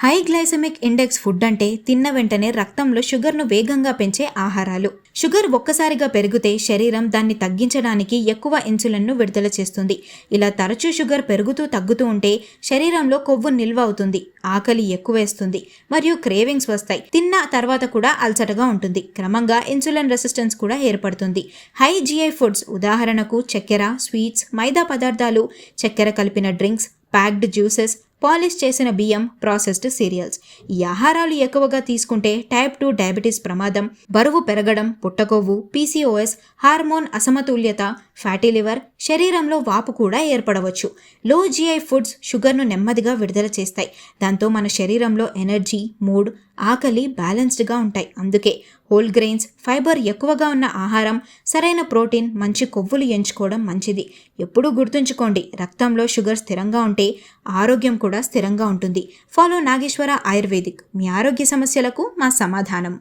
High glycemic index food అంటే తిన్న వెంటనే రక్తంలో షుగర్ను వేగంగా పెంచే ఆహారాలు. షుగర్ ఒక్కసారిగా పెరిగితే శరీరం దాన్ని తగ్గించడానికి ఎక్కువ ఇన్సులిన్ను విడుదల చేస్తుంది. ఇలా తరచూ షుగర్ పెరుగుతూ తగ్గుతూ ఉంటే శరీరంలో కొవ్వు నిల్వ అవుతుంది, ఆకలి ఎక్కువేస్తుంది మరియు క్రేవింగ్స్ వస్తాయి. తిన్న తర్వాత కూడా అలసటగా ఉంటుంది. క్రమంగా ఇన్సులిన్ రెసిస్టెన్స్ కూడా ఏర్పడుతుంది. హై జిఐ ఫుడ్స్ ఉదాహరణకు చక్కెర, స్వీట్స్, మైదా పదార్థాలు, చక్కెర కలిపిన డ్రింక్స్, ప్యాక్డ్ జ్యూసెస్, పాలిష్ చేసిన బియ్యం, ప్రాసెస్డ్ సీరియల్స్. ఈ ఆహారాలు ఎక్కువగా తీసుకుంటే టైప్ 2 డయాబెటీస్ ప్రమాదం, బరువు పెరగడం, పుట్టకొవ్వు, పీసీఓఎస్, హార్మోన్ అసమతుల్యత, ఫ్యాటీ లివర్, శరీరంలో వాపు కూడా ఏర్పడవచ్చు. లో జిఐ ఫుడ్స్ షుగర్ను నెమ్మదిగా విడుదల చేస్తాయి. దాంతో మన శరీరంలో ఎనర్జీ, మూడ్, ఆకలి బ్యాలెన్స్డ్గా ఉంటాయి. అందుకే హోల్ గ్రెయిన్స్, ఫైబర్ ఎక్కువగా ఉన్న ఆహారం, సరైన ప్రోటీన్, మంచి కొవ్వులు ఎంచుకోవడం మంచిది. ఎప్పుడూ గుర్తుంచుకోండి, రక్తంలో షుగర్ స్థిరంగా ఉంటే ఆరోగ్యం కూడా స్థిరంగా ఉంటుంది. ఫాలో నాగేశ్వర ఆయుర్వేదిక్, మీ ఆరోగ్య సమస్యలకు మా సమాధానం.